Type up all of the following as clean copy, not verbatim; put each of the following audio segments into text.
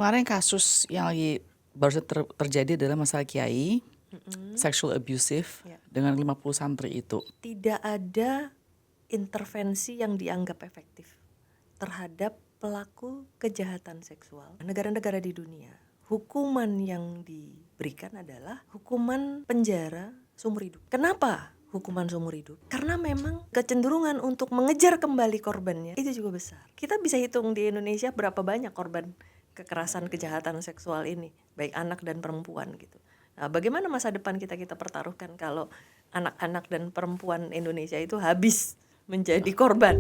Kemarin kasus yang lagi baru terjadi adalah masalah kiai sexual abusive Ya. dengan 50 santri itu. Tidak ada intervensi yang dianggap efektif terhadap pelaku kejahatan seksual. Negara-negara di dunia, hukuman yang diberikan adalah hukuman penjara seumur hidup. Kenapa hukuman seumur hidup? Karena memang kecenderungan untuk mengejar kembali korbannya itu juga besar. Kita bisa hitung di Indonesia berapa banyak korban kekerasan kejahatan seksual ini, baik anak dan perempuan gitu. Nah, bagaimana masa depan kita pertaruhkan kalau anak-anak dan perempuan Indonesia itu habis menjadi korban?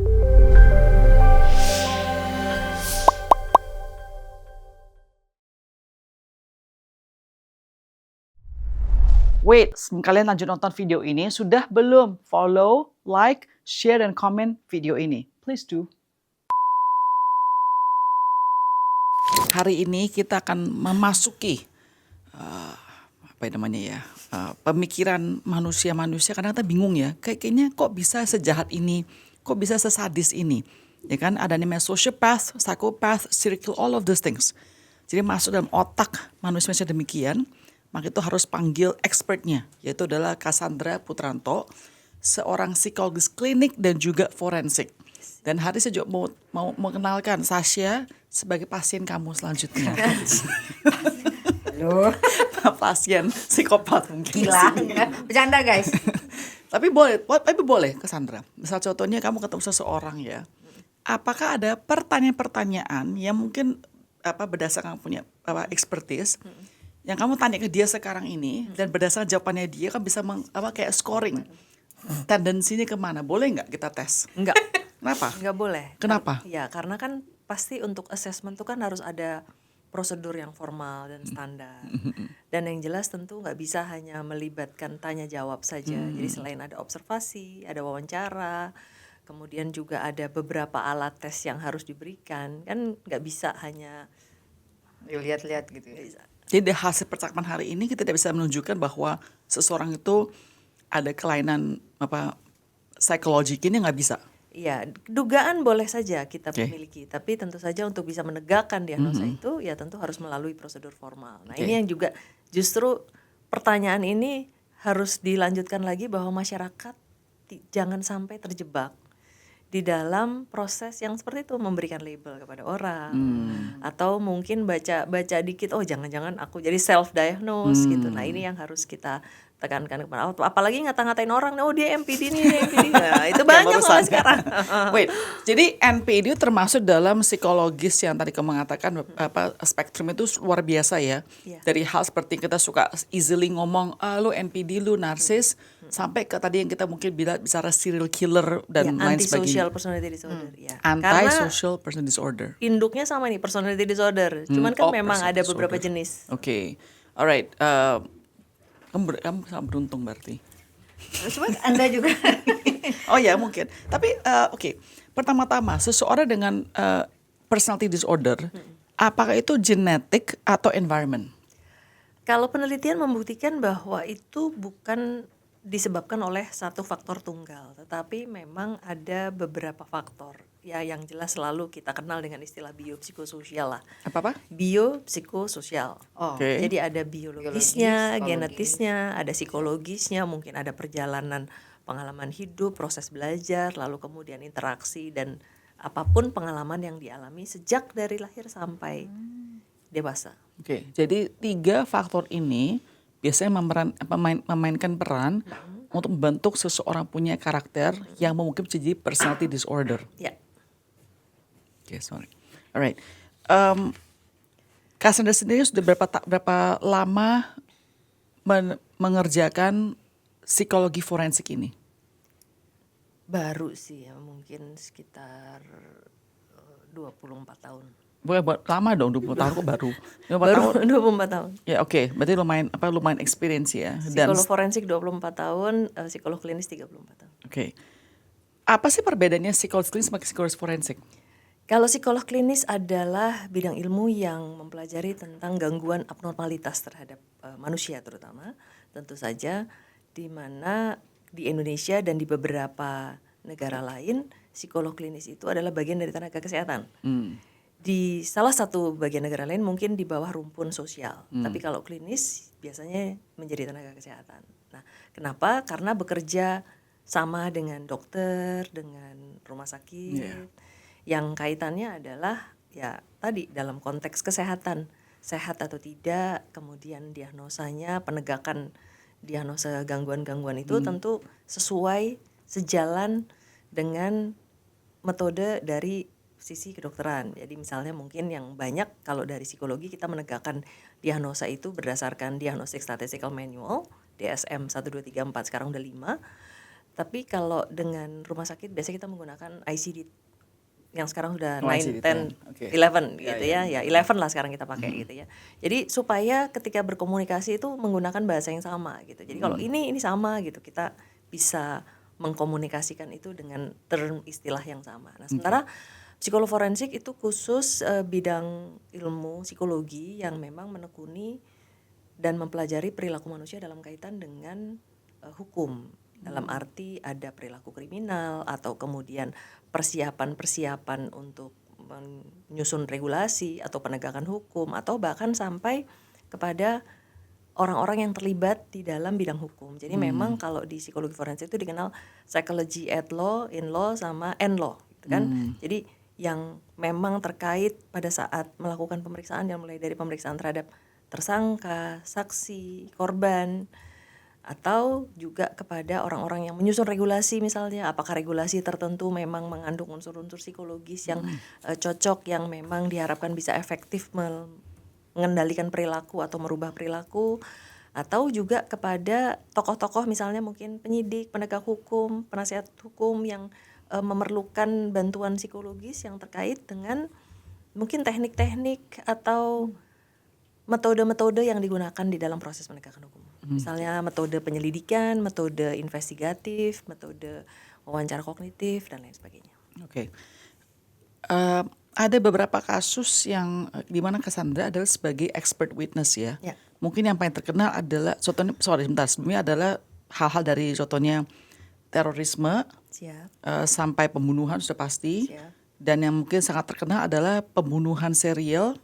Wait, kalian lanjut nonton video ini, sudah belum? Follow, like, share, dan comment video ini. Please do. Hari ini kita akan memasuki pemikiran manusia-manusia. Kadang kita bingung ya, kayaknya kok bisa sejahat ini, kok bisa sesadis ini. Ya kan, ada namanya sociopath, psychopath, circle, all of those things. Jadi masuk dalam otak manusia demikian, maka itu harus panggil expertnya, yaitu adalah Cassandra Putranto, seorang psikologis klinik dan juga forensik. Dan hari saya juga mau mengenalkan Sasha sebagai pasien kamu selanjutnya. Halo. Pasien psikopat mungkin. Gila, bercanda guys. Tapi boleh Cassandra. Misal contohnya kamu ketemu seseorang ya. Apakah ada pertanyaan-pertanyaan yang mungkin berdasarkan punya expertise yang kamu tanya ke dia sekarang ini dan berdasarkan jawabannya dia kan bisa kayak scoring tendensinya kemana? Boleh nggak kita tes? Enggak. Kenapa? Enggak boleh. Kenapa? Ya, karena kan pasti untuk assessment itu kan harus ada prosedur yang formal dan standar. Dan yang jelas tentu nggak bisa hanya melibatkan tanya jawab saja. Jadi selain ada observasi, ada wawancara, kemudian juga ada beberapa alat tes yang harus diberikan. Kan nggak bisa hanya Lihat-lihat gitu ya. Jadi dari hasil percakapan hari ini kita tidak bisa menunjukkan bahwa seseorang itu ada kelainan psikologis ini, nggak bisa. Iya, dugaan boleh saja kita Okay. miliki, tapi tentu saja untuk bisa menegakkan diagnosa itu ya tentu harus melalui prosedur formal. Nah, Okay. ini yang juga justru pertanyaan ini harus dilanjutkan lagi bahwa masyarakat jangan sampai terjebak di dalam proses yang seperti itu, memberikan label kepada orang atau mungkin baca dikit, oh jangan-jangan aku jadi self diagnose gitu. Nah, ini yang harus kita tekankan kepada, apalagi ngata-ngatain orang, oh dia NPD nih, dia NPD. Nah, itu banyak malah sekarang. Wait, jadi NPD termasuk dalam psikologis yang tadi kamu mengatakan spektrum itu luar biasa ya. Iya. Dari hal seperti kita suka easily ngomong, lu NPD, lu narsis, sampai ke tadi yang kita mungkin bicara serial killer dan lain sebagainya. Antisocial personality disorder, ya. Antisocial person disorder. Induknya sama nih, personality disorder. Cuman kan memang ada personality beberapa disorder. jenis. Oke, alright. Kamu sangat beruntung berarti. Cuma Anda juga. Oh ya mungkin. Tapi oke. Pertama-tama seseorang dengan personality disorder, apakah itu genetik atau environment? Kalau penelitian membuktikan bahwa itu bukan disebabkan oleh satu faktor tunggal, tetapi memang ada beberapa faktor. Ya, yang jelas selalu kita kenal dengan istilah biopsikososial lah. Apa? Biopsikososial. Oke. Jadi ada biologisnya, Biologis, genetisnya, ada psikologisnya, mungkin ada perjalanan pengalaman hidup, proses belajar, lalu kemudian interaksi dan apapun pengalaman yang dialami sejak dari lahir sampai dewasa. Oke. Jadi 3 faktor ini biasanya memainkan peran untuk membentuk seseorang punya karakter yang mungkin jadi personality disorder. Ya. Oke, sorry. Alright. Cassandra sendiri sudah berapa lama mengerjakan psikologi forensik ini? Baru sih ya, mungkin sekitar 24 tahun. Buat lama dong, 20 tahun kok baru. 24 Baru tahun. 24 tahun. Ya oke, berarti lumayan experience ya. Dan Psikolog forensik 24 tahun, psikolog klinis 34 tahun. oke. Apa sih perbedaannya psikolog klinis sama psikolog forensik? Kalau psikolog klinis adalah bidang ilmu yang mempelajari tentang gangguan abnormalitas terhadap manusia terutama, tentu saja di mana di Indonesia dan di beberapa negara lain psikolog klinis itu adalah bagian dari tenaga kesehatan. Di salah satu bagian negara lain mungkin di bawah rumpun sosial, tapi kalau klinis biasanya menjadi tenaga kesehatan. Nah, kenapa? Karena bekerja sama dengan dokter, dengan rumah sakit, yang kaitannya adalah ya tadi dalam konteks kesehatan, sehat atau tidak, kemudian diagnosanya, penegakan diagnosa gangguan-gangguan itu tentu sesuai sejalan dengan metode dari sisi kedokteran. Jadi misalnya mungkin yang banyak kalau dari psikologi kita menegakkan diagnosa itu berdasarkan Diagnostic Statistical Manual, DSM 1, 2, 3, 4, sekarang udah 5. Tapi kalau dengan rumah sakit biasanya kita menggunakan ICD yang sekarang sudah 9, 10, 11 gitu ya. Ya 11 lah sekarang kita pakai gitu ya. Jadi supaya ketika berkomunikasi itu menggunakan bahasa yang sama gitu. Jadi kalau ini sama gitu, kita bisa mengkomunikasikan itu dengan term istilah yang sama. Nah, sementara psikolog forensik itu khusus bidang ilmu psikologi yang memang menekuni dan mempelajari perilaku manusia dalam kaitan dengan hukum. Dalam arti ada perilaku kriminal atau kemudian persiapan-persiapan untuk menyusun regulasi atau penegakan hukum atau bahkan sampai kepada orang-orang yang terlibat di dalam bidang hukum. Jadi memang kalau di psikologi forensik itu dikenal psychology at law, in law, sama end law gitu kan. Jadi yang memang terkait pada saat melakukan pemeriksaan yang mulai dari pemeriksaan terhadap tersangka, saksi, korban, atau juga kepada orang-orang yang menyusun regulasi misalnya, apakah regulasi tertentu memang mengandung unsur-unsur psikologis yang cocok, yang memang diharapkan bisa efektif mengendalikan perilaku atau merubah perilaku, atau juga kepada tokoh-tokoh misalnya mungkin penyidik, penegak hukum, penasihat hukum yang memerlukan bantuan psikologis yang terkait dengan mungkin teknik-teknik atau metode-metode yang digunakan di dalam proses penegakan hukum. Misalnya metode penyelidikan, metode investigatif, metode wawancara kognitif, dan lain sebagainya. Oke. Ada beberapa kasus yang di mana Cassandra adalah sebagai expert witness ya. Ya. Mungkin yang paling terkenal adalah contohnya, sebelumnya adalah hal-hal dari contohnya terorisme Siap. sampai pembunuhan sudah pasti. Siap. Dan yang mungkin sangat terkenal adalah pembunuhan serial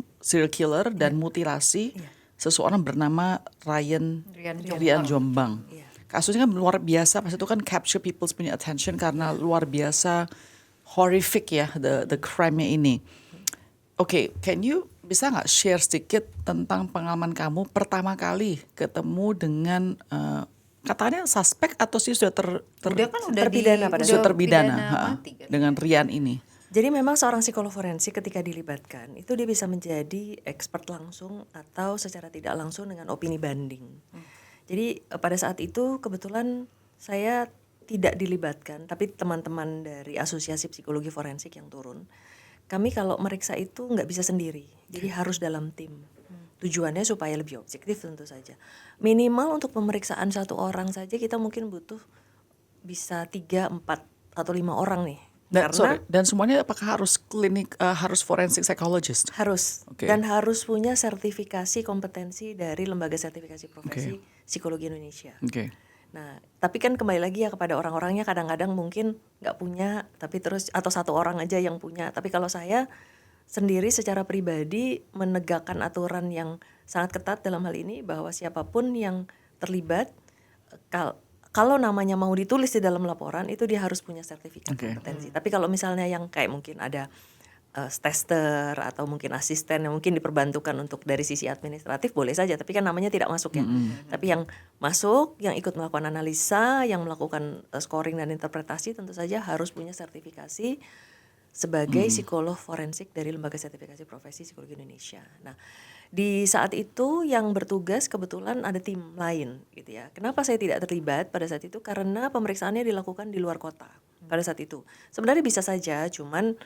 killer dan mutilasi seseorang bernama Rian Jombang. Kasusnya kan luar biasa, pas itu kan capture people's punya attention karena luar biasa horrific ya the crime-nya ini. Oke, can you bisa nggak share sedikit tentang pengalaman kamu pertama kali ketemu dengan katanya suspek atau sih sudah terpidana mati kan? dengan Rian ini? Jadi memang seorang psikolog forensik ketika dilibatkan itu dia bisa menjadi expert langsung atau secara tidak langsung dengan opini banding. Jadi pada saat itu kebetulan saya tidak dilibatkan, tapi teman-teman dari Asosiasi Psikologi Forensik yang turun. Kami kalau meriksa itu nggak bisa sendiri, jadi harus dalam tim. Tujuannya supaya lebih objektif tentu saja. Minimal untuk pemeriksaan satu orang saja kita mungkin butuh bisa 3, 4, atau 5 orang nih. Dan semuanya apakah harus harus forensic psychologist? Harus. Dan harus punya sertifikasi kompetensi dari Lembaga Sertifikasi Profesi Psikologi Indonesia. Nah, tapi kan kembali lagi ya kepada orang-orangnya, kadang-kadang mungkin nggak punya, tapi terus atau satu orang aja yang punya. Tapi kalau saya sendiri secara pribadi menegakkan aturan yang sangat ketat dalam hal ini bahwa siapapun yang terlibat kalau namanya mau ditulis di dalam laporan itu dia harus punya sertifikat kompetensi. Tapi kalau misalnya yang kayak mungkin ada tester atau mungkin asisten yang mungkin diperbantukan untuk dari sisi administratif boleh saja, tapi kan namanya tidak masuk ya. Tapi yang masuk, yang ikut melakukan analisa, yang melakukan scoring dan interpretasi tentu saja harus punya sertifikasi sebagai psikolog forensik dari Lembaga Sertifikasi Profesi Psikologi Indonesia. Nah, di saat itu yang bertugas kebetulan ada tim lain gitu ya. Kenapa saya tidak terlibat pada saat itu? Karena pemeriksaannya dilakukan di luar kota pada saat itu. Sebenarnya bisa saja, cuman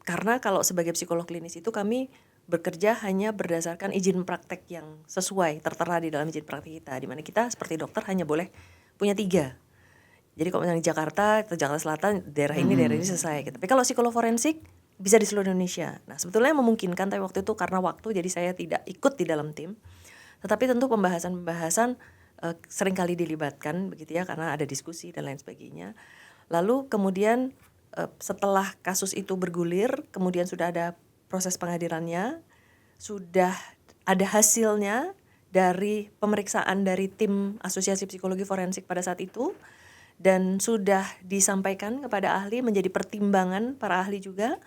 karena kalau sebagai psikolog klinis itu kami bekerja hanya berdasarkan izin praktek yang sesuai tertera di dalam izin praktek kita, di mana kita seperti dokter hanya boleh punya 3. Jadi kalau misalnya di Jakarta atau Jakarta Selatan daerah ini selesai gitu. Tapi kalau psikolog forensik bisa di seluruh Indonesia. Nah, sebetulnya memungkinkan, tapi waktu itu karena waktu jadi saya tidak ikut di dalam tim. Tetapi tentu pembahasan-pembahasan seringkali dilibatkan begitu ya, karena ada diskusi dan lain sebagainya. Lalu kemudian setelah kasus itu bergulir, kemudian sudah ada proses pengadilannya, sudah ada hasilnya dari pemeriksaan dari tim Asosiasi Psikologi Forensik pada saat itu, dan sudah disampaikan kepada ahli, menjadi pertimbangan para ahli juga,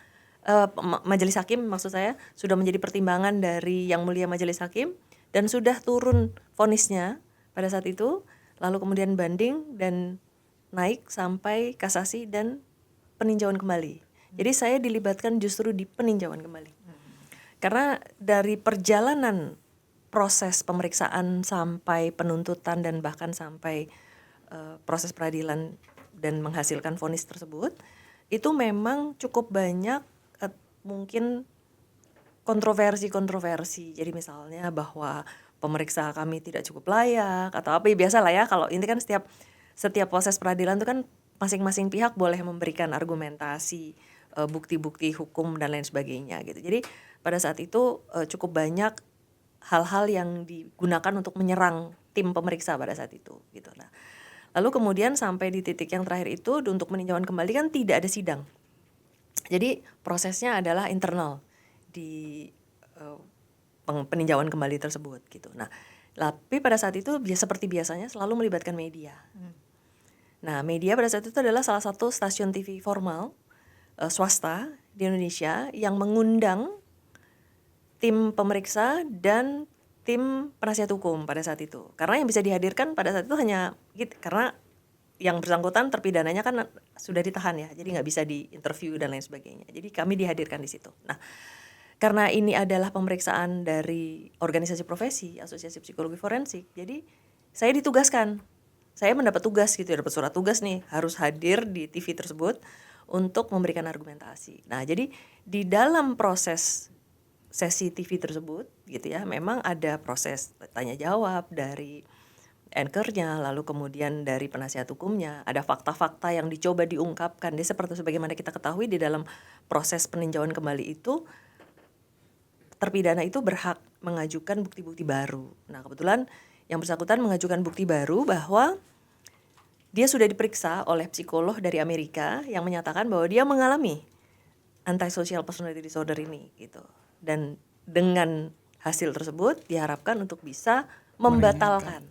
majelis hakim maksud saya, sudah menjadi pertimbangan dari Yang Mulia Majelis Hakim, dan sudah turun vonisnya pada saat itu, lalu kemudian banding dan naik sampai kasasi dan peninjauan kembali. Jadi saya dilibatkan justru di peninjauan kembali. Karena dari perjalanan proses pemeriksaan sampai penuntutan dan bahkan sampai proses peradilan dan menghasilkan vonis tersebut, itu memang cukup banyak mungkin kontroversi. Jadi misalnya bahwa pemeriksa kami tidak cukup layak atau apa, ya biasa lah ya, kalau ini kan setiap proses peradilan itu kan masing-masing pihak boleh memberikan argumentasi, bukti-bukti hukum dan lain sebagainya gitu. Jadi pada saat itu cukup banyak hal-hal yang digunakan untuk menyerang tim pemeriksa pada saat itu gitu. Nah, lalu kemudian sampai di titik yang terakhir itu untuk peninjauan kembali kan tidak ada sidang. Jadi prosesnya adalah internal di peninjauan kembali tersebut gitu. Nah, tapi pada saat itu seperti biasanya selalu melibatkan media. Nah, media pada saat itu adalah salah satu stasiun TV formal swasta di Indonesia yang mengundang tim pemeriksa dan tim penasihat hukum pada saat itu. Karena yang bisa dihadirkan pada saat itu hanya karena yang bersangkutan terpidananya kan sudah ditahan ya, jadi nggak bisa diinterview dan lain sebagainya. Jadi kami dihadirkan di situ. Nah, karena ini adalah pemeriksaan dari organisasi profesi, Asosiasi Psikologi Forensik, jadi saya ditugaskan. Saya mendapat tugas gitu, dapat surat tugas nih, harus hadir di TV tersebut untuk memberikan argumentasi. Nah, jadi di dalam proses sesi TV tersebut gitu ya, memang ada proses tanya jawab dari anchornya, lalu kemudian dari penasihat hukumnya, ada fakta-fakta yang dicoba diungkapkan. Dia seperti sebagaimana kita ketahui di dalam proses peninjauan kembali itu, terpidana itu berhak mengajukan bukti-bukti baru. Nah, kebetulan yang bersangkutan mengajukan bukti baru bahwa dia sudah diperiksa oleh psikolog dari Amerika yang menyatakan bahwa dia mengalami antisocial personality disorder ini gitu. Dan dengan hasil tersebut diharapkan untuk bisa membatalkan.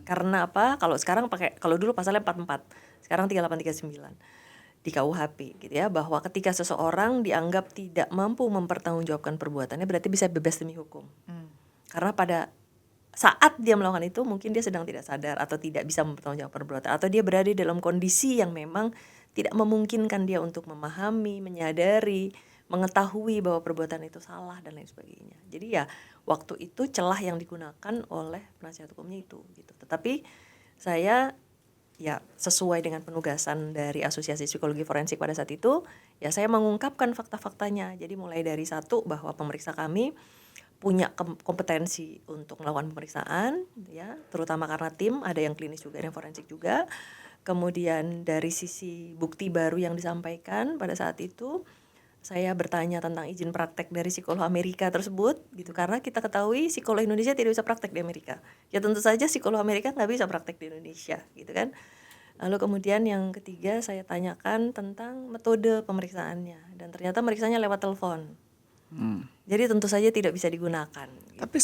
Karena apa? Kalau dulu pasalnya 44, sekarang 3839 di KUHP gitu ya, bahwa ketika seseorang dianggap tidak mampu mempertanggungjawabkan perbuatannya berarti bisa bebas demi hukum. Karena pada saat dia melakukan itu mungkin dia sedang tidak sadar atau tidak bisa mempertanggungjawabkan perbuatan, atau dia berada dalam kondisi yang memang tidak memungkinkan dia untuk memahami, menyadari, mengetahui bahwa perbuatan itu salah dan lain sebagainya. Jadi ya waktu itu celah yang digunakan oleh penasihat hukumnya itu gitu. Tetapi saya ya sesuai dengan penugasan dari Asosiasi Psikologi Forensik pada saat itu, ya saya mengungkapkan fakta-faktanya. Jadi mulai dari satu, bahwa pemeriksa kami punya kompetensi untuk melakukan pemeriksaan ya, terutama karena tim ada yang klinis juga, ada yang forensik juga. Kemudian dari sisi bukti baru yang disampaikan pada saat itu, saya bertanya tentang izin praktek dari psikolog Amerika tersebut gitu, karena kita ketahui psikolog Indonesia tidak bisa praktek di Amerika. Ya tentu saja psikolog Amerika nggak bisa praktek di Indonesia gitu kan. Lalu kemudian yang ketiga saya tanyakan tentang metode pemeriksaannya, dan ternyata pemeriksanya lewat telepon. Jadi tentu saja tidak bisa digunakan. Tapi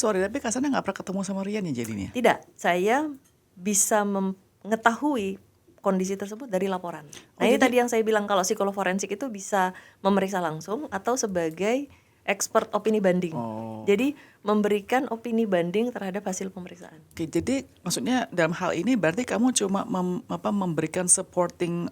Kasana nggak pernah ketemu sama Rian ya jadinya? Tidak, saya bisa mengetahui kondisi tersebut dari laporan. Nah, ini tadi yang saya bilang, kalau psikolog forensik itu bisa memeriksa langsung atau sebagai expert opini banding. Jadi memberikan opini banding terhadap hasil pemeriksaan. Oke, jadi maksudnya dalam hal ini berarti kamu cuma memberikan supporting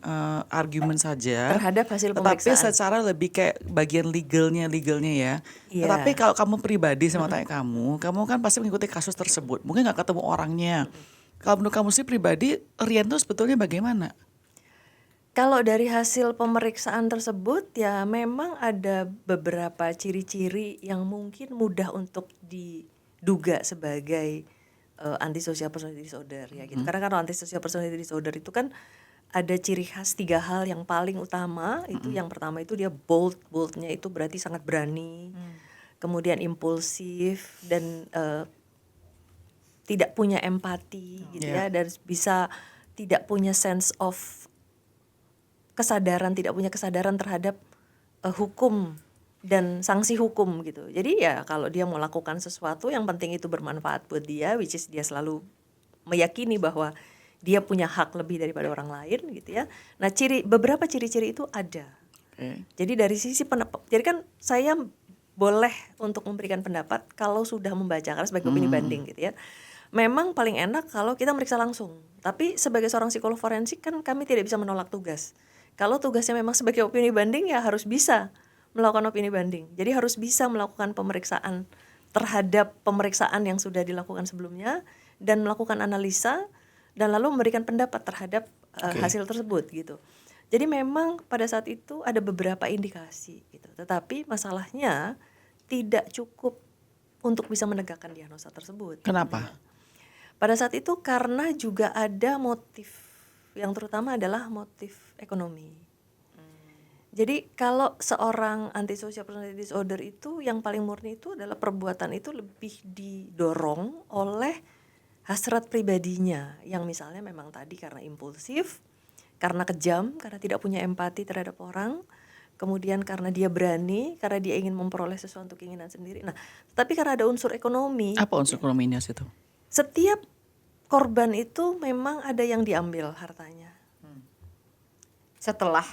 argument saja terhadap hasil tetapi pemeriksaan. secara lebih kayak bagian legalnya ya. Iya. Tetapi kalau kamu pribadi sama tanya kamu kan pasti mengikuti kasus tersebut. Mungkin nggak ketemu orangnya. Kalau menurut kamu sih pribadi, Rian itu sebetulnya bagaimana? Kalau dari hasil pemeriksaan tersebut ya memang ada beberapa ciri-ciri yang mungkin mudah untuk diduga sebagai antisocial personality disorder ya gitu. Karena kalau antisocial personality disorder itu kan ada ciri khas 3 hal yang paling utama. Itu yang pertama itu dia boldnya itu berarti sangat berani. Kemudian impulsif dan tidak punya empati gitu ya, dan bisa tidak punya sense of kesadaran, tidak punya kesadaran terhadap hukum dan sanksi hukum gitu. Jadi ya kalau dia mau lakukan sesuatu yang penting itu bermanfaat buat dia, which is dia selalu meyakini bahwa dia punya hak lebih daripada orang lain gitu ya. Nah, beberapa ciri-ciri itu ada. Oke. Jadi dari sisi jadi kan saya boleh untuk memberikan pendapat kalau sudah membaca karena sebagai opini banding gitu ya. Memang paling enak kalau kita meriksa langsung. Tapi sebagai seorang psikolog forensik kan kami tidak bisa menolak tugas. Kalau tugasnya memang sebagai opini banding ya harus bisa melakukan opini banding. Jadi harus bisa melakukan pemeriksaan terhadap pemeriksaan yang sudah dilakukan sebelumnya dan melakukan analisa dan lalu memberikan pendapat terhadap hasil tersebut gitu. Jadi memang pada saat itu ada beberapa indikasi gitu. Tetapi masalahnya tidak cukup untuk bisa menegakkan diagnosa tersebut. Kenapa? Pada saat itu karena juga ada motif, yang terutama adalah motif ekonomi. Jadi kalau seorang antisocial personality disorder itu yang paling murni itu adalah perbuatan itu lebih didorong oleh hasrat pribadinya yang misalnya memang tadi karena impulsif, karena kejam, karena tidak punya empati terhadap orang, kemudian karena dia berani, karena dia ingin memperoleh sesuatu keinginan sendiri. Nah, tapi karena ada unsur ekonomi. Apa unsur ekonominya situ? Setiap korban itu memang ada yang diambil hartanya. Setelah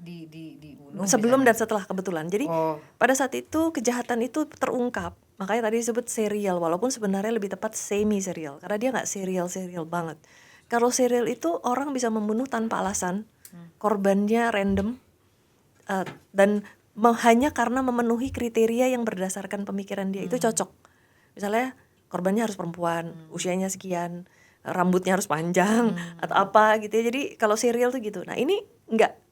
dibunuh. Sebelum misalnya. dan setelah kebetulan. Jadi Oh. pada saat itu kejahatan itu terungkap. Makanya tadi disebut serial, walaupun sebenarnya lebih tepat semi serial karena dia nggak serial banget. Kalau serial itu orang bisa membunuh tanpa alasan, korbannya random dan hanya karena memenuhi kriteria yang berdasarkan pemikiran dia itu cocok. Misalnya korbannya harus perempuan, usianya sekian, rambutnya harus panjang atau apa gitu ya. Jadi kalau serial tuh gitu. Nah ini nggak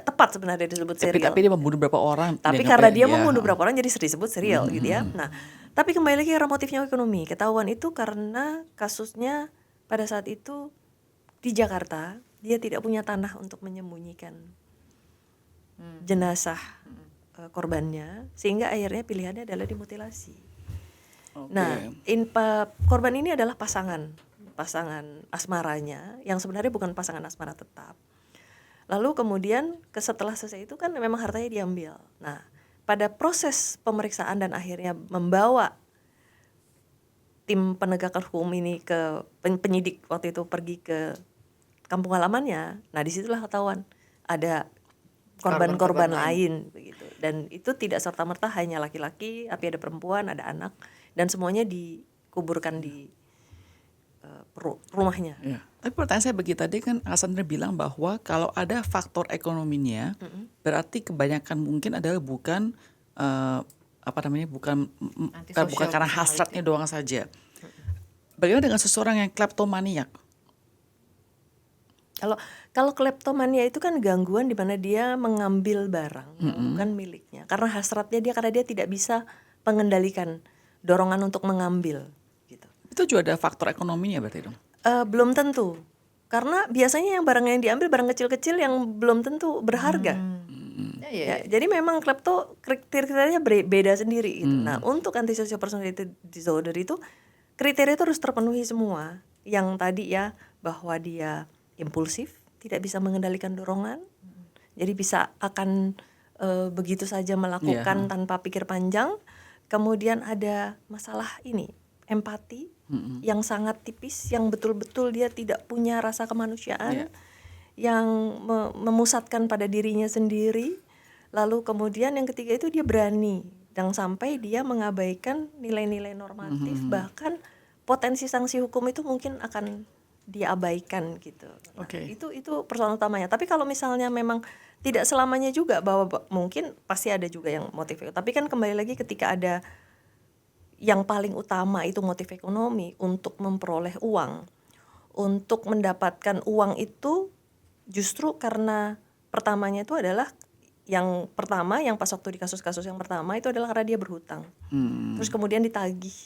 tepat sebenarnya disebut serial. Tapi dia membunuh berapa orang? Tapi karena dia membunuh berapa orang jadi disebut serial gitu ya. Nah, tapi kembali lagi karena motifnya ekonomi. Ketahuan itu karena kasusnya pada saat itu di Jakarta dia tidak punya tanah untuk menyembunyikan jenazah korbannya, sehingga akhirnya pilihannya adalah dimutilasi. Nah, korban ini adalah pasangan asmaranya yang sebenarnya bukan pasangan asmara tetap. Lalu kemudian setelah selesai itu kan memang hartanya diambil. Nah, pada proses pemeriksaan dan akhirnya membawa tim penegakan hukum ini ke penyidik waktu itu pergi ke kampung halamannya. Nah, disitulah ketahuan ada korban-korban lain begitu. Dan itu tidak serta-merta hanya laki-laki, tapi ada perempuan, ada anak, dan semuanya dikuburkan di rumahnya. Ya. Tapi pertanyaan saya begitu tadi kan Cassandra bilang bahwa kalau ada faktor ekonominya, berarti kebanyakan mungkin adalah bukan bukan karena hasratnya doang saja. Bagaimana dengan seseorang yang kleptomaniak? Kalau kleptomania itu kan gangguan di mana dia mengambil barang yang bukan miliknya. Karena hasratnya karena dia tidak bisa mengendalikan dorongan untuk mengambil gitu. Itu juga ada faktor ekonominya berarti dong? Belum tentu. Karena biasanya yang barang yang diambil barang kecil-kecil yang belum tentu berharga. Ya, jadi memang klepto kriterianya beda sendiri gitu. Nah, untuk antisocial personality disorder itu kriteria itu harus terpenuhi semua. Yang tadi ya bahwa dia impulsif, tidak bisa mengendalikan dorongan. Jadi bisa akan begitu saja melakukan tanpa pikir panjang. Kemudian ada masalah ini, empati yang sangat tipis, yang betul-betul dia tidak punya rasa kemanusiaan, yang memusatkan pada dirinya sendiri. Lalu kemudian yang ketiga itu dia berani, dan sampai dia mengabaikan nilai-nilai normatif, bahkan potensi sanksi hukum itu mungkin akan diabaikan gitu. Nah, itu persoalan utamanya. Tapi kalau misalnya memang tidak selamanya juga bahwa mungkin pasti ada juga yang motif. Tapi kan kembali lagi ketika ada yang paling utama itu motif ekonomi untuk memperoleh uang, untuk mendapatkan uang itu justru karena pertamanya itu adalah yang pas waktu di kasus-kasus yang pertama itu adalah karena dia berhutang. Terus kemudian ditagih.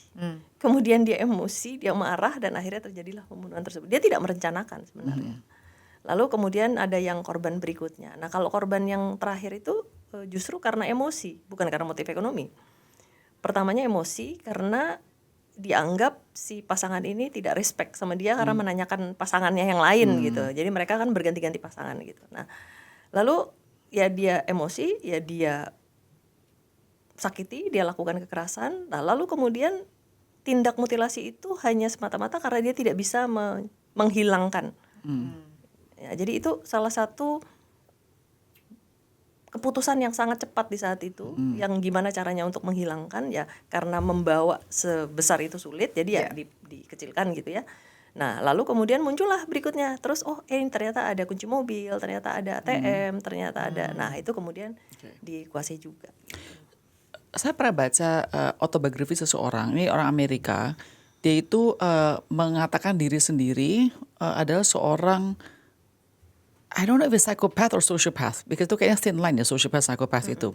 Kemudian dia emosi, dia marah dan akhirnya terjadilah pembunuhan tersebut. Dia tidak merencanakan sebenarnya. Lalu kemudian ada yang korban berikutnya. Nah, kalau korban yang terakhir itu justru karena emosi, bukan karena motif ekonomi. Pertamanya emosi karena dianggap si pasangan ini tidak respect sama dia karena menanyakan pasangannya yang lain gitu. Jadi mereka kan berganti-ganti pasangan gitu. Nah, lalu ya dia emosi, ya dia sakiti, dia lakukan kekerasan. Nah, lalu kemudian tindak mutilasi itu hanya semata-mata karena dia tidak bisa menghilangkan. Ya, jadi itu salah satu keputusan yang sangat cepat di saat itu, yang gimana caranya untuk menghilangkan, ya karena membawa sebesar itu sulit, jadi ya dikecilkan gitu ya. Nah, lalu kemudian muncullah berikutnya, terus ini ternyata ada kunci mobil, ternyata ada ATM, ternyata ada, nah itu kemudian dikuasai juga. Saya pernah baca autobiografi seseorang, ini orang Amerika, dia itu mengatakan diri sendiri adalah seorang, I don't know if it's psychopath or sociopath, because itu kayaknya thin line ya, sociopath, psychopath itu.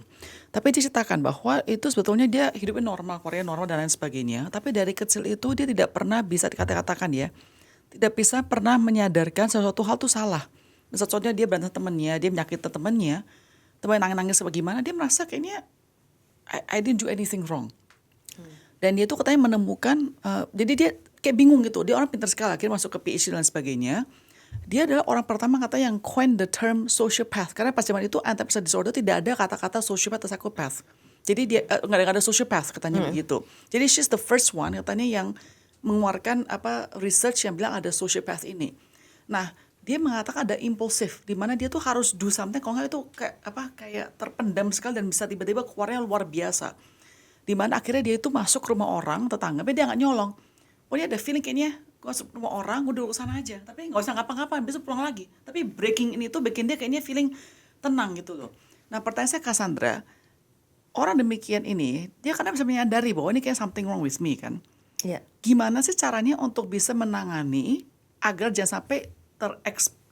Tapi dia ceritakan bahwa itu sebetulnya dia hidupnya normal, Korea normal dan lain sebagainya. Tapi dari kecil itu dia tidak pernah bisa dikatakan ya, tidak bisa pernah menyadarkan sesuatu hal itu salah. Contohnya dia berantem temannya, dia menyakiti temannya, teman nangis-nangis bagaimana, dia merasa kayaknya I didn't do anything wrong. Dan dia tuh katanya menemukan, jadi dia kayak bingung gitu, dia orang pintar sekali, akhirnya masuk ke PhD dan sebagainya. Dia adalah orang pertama kata yang coin the term sociopath. Karena pas zaman itu anti-personality disorder tidak ada kata-kata sociopath atau psychopath. Jadi dia nggak ada sociopath katanya begitu. Jadi she's the first one katanya yang mengeluarkan research yang bilang ada sociopath ini. Nah, dia mengatakan ada impulsif, di mana dia tuh harus do something, kalau nggak itu kayak terpendam sekali dan bisa tiba-tiba keluarnya luar biasa. Di mana akhirnya dia itu masuk ke rumah orang tetangga, tapi dia nggak nyolong. Dia ada feeling kayaknya gue masuk rumah orang, gue duduk sana aja, tapi nggak usah ngapa-ngapain, besok pulang lagi. Tapi breaking ini tuh bikin dia kayaknya feeling tenang gitu loh. Nah, pertanyaan saya Cassandra, orang demikian ini, dia kadang bisa menyadari bahwa ini kayak something wrong with me kan. Iya. Gimana sih caranya untuk bisa menangani agar jangan sampai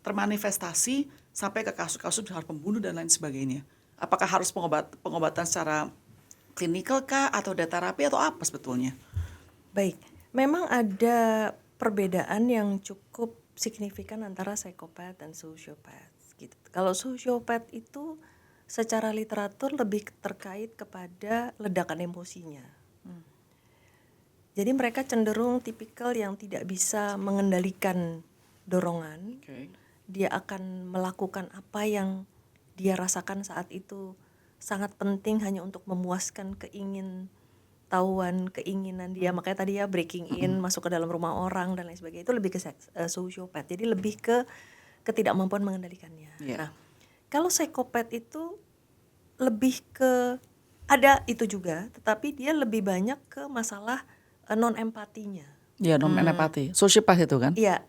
termanifestasi sampai ke kasus-kasus harus pembunuh dan lain sebagainya? Apakah harus pengobatan secara klinikal kah, atau ada terapi, atau apa sebetulnya? Baik, memang ada perbedaan yang cukup signifikan antara psikopat dan sosiopat gitu. Kalau sosiopat itu secara literatur lebih terkait kepada ledakan emosinya. Jadi mereka cenderung tipikal yang tidak bisa mengendalikan dorongan. Dia akan melakukan apa yang dia rasakan saat itu sangat penting hanya untuk memuaskan keinginan dia, makanya tadi ya breaking in, masuk ke dalam rumah orang dan lain sebagainya, itu lebih ke sosiopat, jadi lebih ke ketidakmampuan mengendalikannya. Nah, kalau psikopat itu lebih ke ada itu juga, tetapi dia lebih banyak ke masalah non empatinya. Iya, non-empati. Sociopath itu kan? Iya,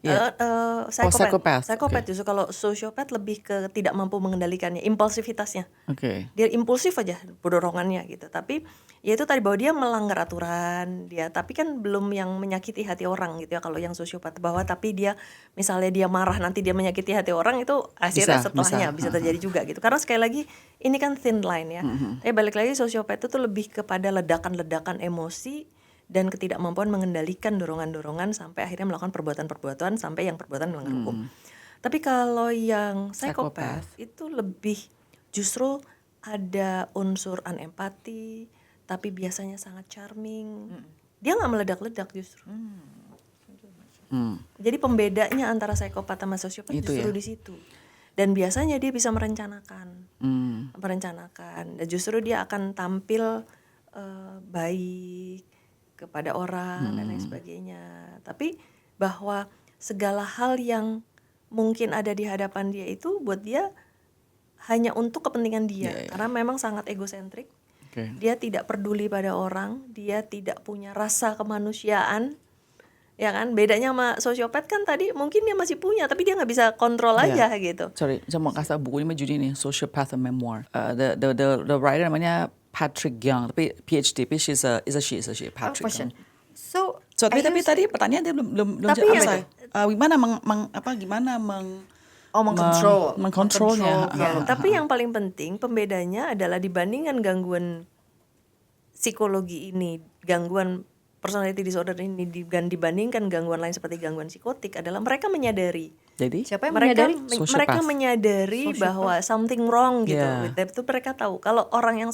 psychopath. Psychopath justru kalau sociopath lebih ke tidak mampu mengendalikannya, impulsivitasnya. Oke. Dia impulsif aja dorongannya gitu. Tapi ya itu tadi bahwa dia melanggar aturan, dia tapi kan belum yang menyakiti hati orang gitu ya kalau yang sosiopat, bahwa tapi dia misalnya dia marah nanti dia menyakiti hati orang, itu akhirnya setelahnya bisa terjadi juga gitu. Karena sekali lagi ini kan thin line ya. Tapi balik lagi sosiopat itu tuh lebih kepada ledakan-ledakan emosi dan ketidakmampuan mengendalikan dorongan-dorongan sampai akhirnya melakukan perbuatan-perbuatan sampai yang perbuatan melanggar hukum. Tapi kalau yang psikopat itu lebih justru ada unsur unempati, tapi biasanya sangat charming. Dia nggak meledak-ledak justru. Jadi pembedanya antara psikopat sama sosiopat itu justru di situ. Dan biasanya dia bisa merencanakan, dan justru dia akan tampil baik kepada orang dan lain sebagainya. Tapi bahwa segala hal yang mungkin ada di hadapan dia itu buat dia hanya untuk kepentingan dia, karena memang sangat egosentrik. Dia tidak peduli pada orang, dia tidak punya rasa kemanusiaan, ya kan? Bedanya sama sosiopat kan tadi mungkin dia masih punya, tapi dia nggak bisa kontrol aja gitu. Sorry, saya mau kasih bukunya Judi nih, Sociopath a Memoir. The writer namanya Patrick Young, tapi PhD, tapi she's a she, Patrick Young. So tapi tadi pertanyaan dia belum selesai. Gimana mengkontrolnya. Tapi yang paling penting pembedanya adalah dibandingkan gangguan psikologi ini, gangguan personality disorder ini dibandingkan gangguan lain seperti gangguan psikotik adalah mereka menyadari. Jadi siapa yang mereka menyadari bahwa something wrong gitu. Itu mereka tahu. Kalau orang yang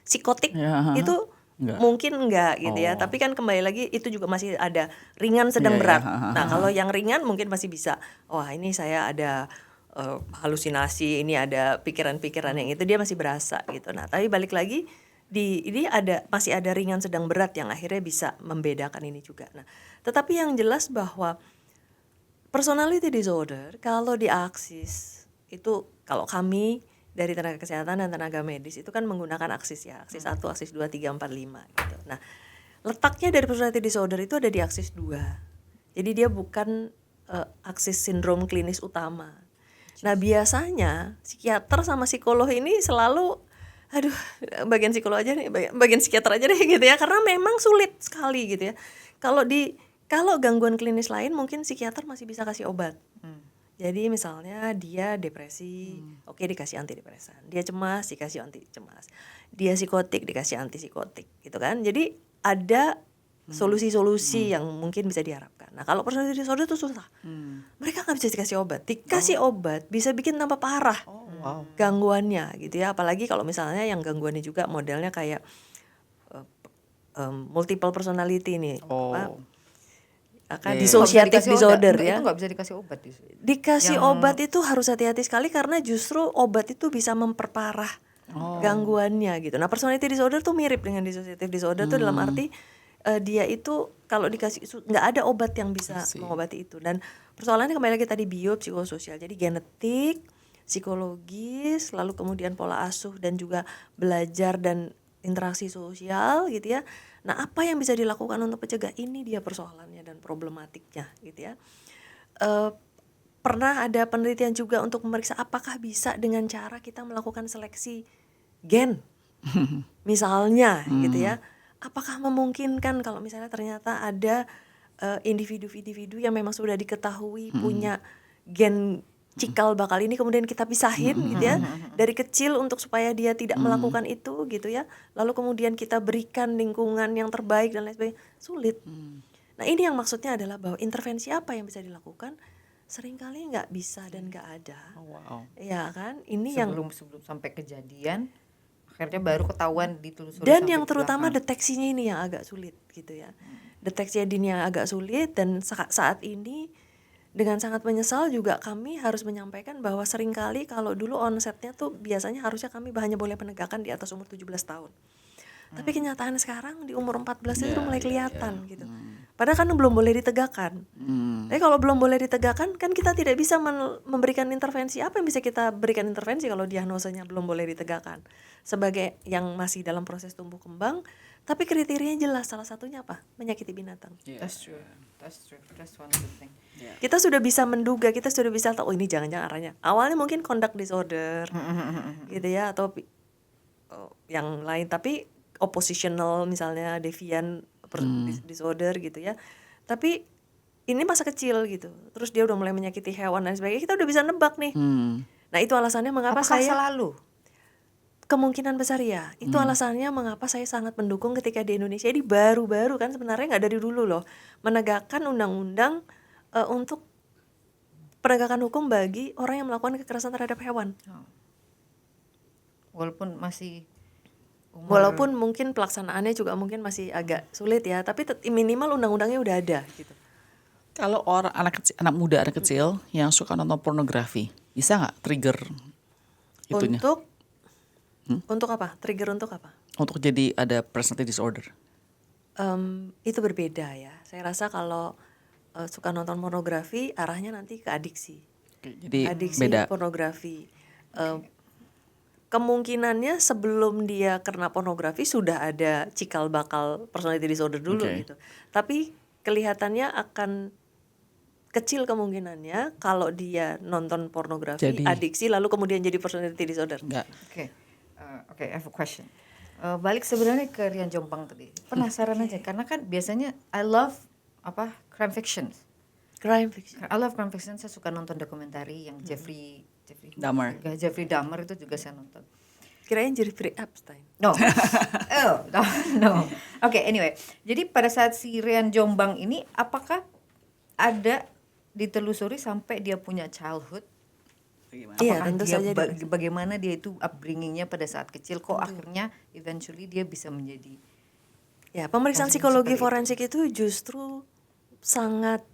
psikotik itu mungkin enggak gitu ya. Tapi kan kembali lagi itu juga masih ada ringan, sedang, berat. Nah, kalau yang ringan mungkin masih bisa. Wah, ini saya ada halusinasi, ini ada pikiran-pikiran yang itu dia masih berasa gitu. Nah, tapi balik lagi ini masih ada ringan sedang berat yang akhirnya bisa membedakan ini juga. Nah, tetapi yang jelas bahwa personality disorder kalau diaksis itu, kalau kami dari tenaga kesehatan dan tenaga medis itu kan menggunakan aksis ya, aksis 1, aksis 2, 3, 4, 5 gitu. Nah, letaknya dari personality disorder itu ada di aksis 2. Jadi dia bukan aksis sindrom klinis utama. Nah, biasanya psikiater sama psikolog ini selalu bagian psikolog aja nih, bagian psikiater aja deh gitu ya, karena memang sulit sekali gitu ya. Kalau gangguan klinis lain mungkin psikiater masih bisa kasih obat. Jadi misalnya dia depresi, oke dikasih antidepresan. Dia cemas, dikasih anti cemas. Dia psikotik, dikasih anti psikotik gitu kan. Jadi ada solusi-solusi yang mungkin bisa diharapkan. Nah, kalau personality disorder itu susah. Mereka nggak bisa dikasih obat. Dikasih obat bisa bikin tambah parah gangguannya gitu ya. Apalagi kalau misalnya yang gangguannya juga modelnya kayak multiple personality nih. Dissociative disorder ya. Itu nggak bisa dikasih obat justru. Dikasih obat itu harus hati-hati sekali karena justru obat itu bisa memperparah gangguannya gitu. Nah, personality disorder tuh mirip dengan dissociative disorder tuh dalam arti dia itu kalau dikasih nggak ada obat yang bisa mengobati itu. Dan persoalannya kembali lagi tadi biopsikososial. Jadi genetik, psikologis, lalu kemudian pola asuh dan juga belajar dan interaksi sosial gitu ya. Nah, apa yang bisa dilakukan untuk mencegah ini dia persoalannya dan problematiknya gitu ya. Pernah ada penelitian juga untuk memeriksa apakah bisa dengan cara kita melakukan seleksi gen. Misalnya gitu ya. Apakah memungkinkan kalau misalnya ternyata ada individu-individu yang memang sudah diketahui punya gen cikal bakal ini kemudian kita pisahin gitu ya dari kecil untuk supaya dia tidak melakukan itu gitu ya, lalu kemudian kita berikan lingkungan yang terbaik dan lain sebagainya, sulit. Nah, ini yang maksudnya adalah bahwa intervensi apa yang bisa dilakukan seringkali nggak bisa dan nggak ada. Ya kan, ini sebelum sampai kejadian akhirnya baru ketahuan ditelusuri. Dan yang terutama deteksinya ini yang agak sulit gitu ya. Deteksi dini yang agak sulit, dan saat ini dengan sangat menyesal juga kami harus menyampaikan bahwa seringkali kalau dulu onsetnya tuh biasanya harusnya kami hanya boleh penegakan di atas umur 17 tahun. Tapi kenyataan sekarang di umur 14 itu mulai kelihatan gitu. Padahal kan belum boleh ditegakkan. Tapi kalau belum boleh ditegakkan kan kita tidak bisa memberikan intervensi. Apa yang bisa kita berikan intervensi kalau diagnosanya belum boleh ditegakkan? Sebagai yang masih dalam proses tumbuh kembang, tapi kriterianya jelas, salah satunya apa? Menyakiti binatang. That's true. That's one good thing. Kita sudah bisa menduga, kita sudah bisa tahu ini jangan-jangan arahnya. Awalnya mungkin conduct disorder, gitu ya, atau yang lain. Tapi oppositional misalnya, deviant disorder gitu ya. Tapi ini masa kecil gitu. Terus dia udah mulai menyakiti hewan dan sebagainya. Kita udah bisa nebak nih. Nah, itu alasannya mengapa Apakah saya selalu? Kemungkinan besar ya. Itu alasannya mengapa saya sangat mendukung ketika di Indonesia ini baru-baru kan sebenarnya nggak dari dulu loh menegakkan undang-undang untuk penegakan hukum bagi orang yang melakukan kekerasan terhadap hewan. Walaupun masih Walaupun mungkin pelaksanaannya juga mungkin masih agak sulit ya, tapi minimal undang-undangnya udah ada gitu. Kalau anak muda, anak kecil yang suka nonton pornografi, bisa nggak trigger itunya? Untuk apa? Trigger untuk apa? Untuk jadi ada personality disorder. Itu berbeda ya. Saya rasa kalau suka nonton pornografi arahnya nanti ke adiksi. Jadi Adiksi beda. pornografi. Kemungkinannya sebelum dia kena pornografi sudah ada cikal bakal personality disorder dulu gitu. Tapi kelihatannya akan kecil kemungkinannya kalau dia nonton pornografi, adiksi lalu kemudian jadi personality disorder. Enggak. Oke, I have a question. Balik sebenarnya ke Rian Jombang tadi. Penasaran aja karena kan biasanya I love crime fiction. Crime fiction. I love crime fiction. Saya suka nonton dokumentari yang Jeffrey Dahmer itu juga saya nonton. Kirain Jeffrey Epstein. No. No. Oke, anyway. Jadi pada saat si Rian Jombang ini apakah ada ditelusuri sampai dia punya childhood? Iya, tentu saja. Bagaimana dia itu upbringingnya pada saat kecil kok akhirnya eventually dia bisa menjadi. Ya, pemeriksaan psikologi forensik itu justru sangat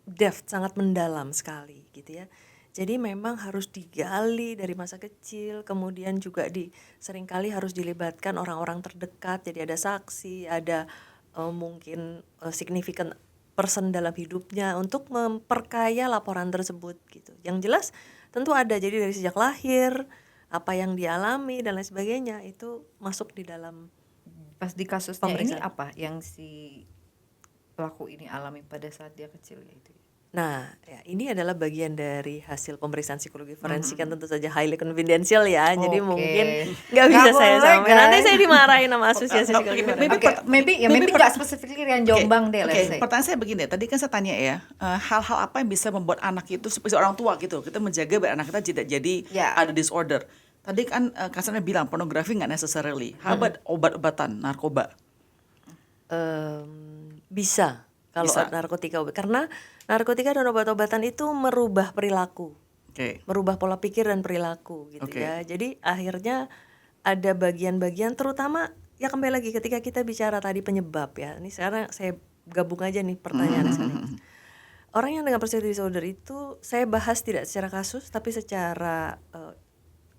depth, sangat mendalam sekali gitu ya. Jadi memang harus digali dari masa kecil, kemudian juga seringkali harus dilibatkan orang-orang terdekat, jadi ada saksi, ada mungkin significant person dalam hidupnya untuk memperkaya laporan tersebut gitu. Yang jelas tentu ada, jadi dari sejak lahir, apa yang dialami dan lain sebagainya itu masuk di dalam Pas di kasusnya ini pemeriksaan. apa yang si pelaku ini alami pada saat dia kecil ya itu? Nah, ya, ini adalah bagian dari hasil pemeriksaan psikologi forensik kan tentu saja highly confidential ya. Jadi Oke. mungkin nggak bisa Nggak saya boleh, sampaikan. Nanti guys. saya dimarahin sama asosiasi psikologi Oke, forensik. Oke, maybe nggak spesifikly Rian Jombang deh, let's say. Pertanyaan saya begini, tadi kan saya tanya ya, hal-hal apa yang bisa membuat anak itu seperti orang tua gitu, kita menjaga biar anak kita tidak jadi Ya. ada disorder. Tadi kan Kasana bilang pornografi nggak necessarily, how about obat-obatan, narkoba? Bisa kalau Bisa. narkotika, karena narkotika dan obat-obatan itu merubah perilaku, Oke. merubah pola pikir dan perilaku gitu Oke. ya. Jadi akhirnya ada bagian-bagian, terutama ya kembali lagi ketika kita bicara tadi penyebab ya. Ini sekarang saya gabung aja nih pertanyaannya sekalian. Orang yang dengan personality disorder itu saya bahas tidak secara kasus tapi secara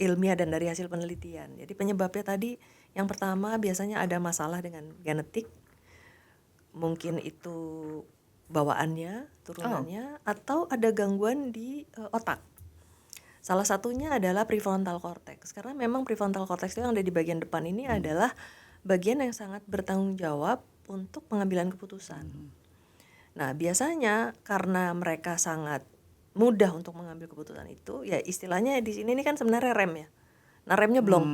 ilmiah dan dari hasil penelitian. Jadi penyebabnya tadi yang pertama biasanya ada masalah dengan genetik, mungkin itu bawaannya, turunannya, atau ada gangguan di otak. Salah satunya adalah prefrontal cortex, karena memang prefrontal cortex itu yang ada di bagian depan ini adalah bagian yang sangat bertanggung jawab untuk pengambilan keputusan. Nah, biasanya karena mereka sangat mudah untuk mengambil keputusan itu, ya istilahnya di sini ini kan sebenarnya rem ya. Nah, remnya belum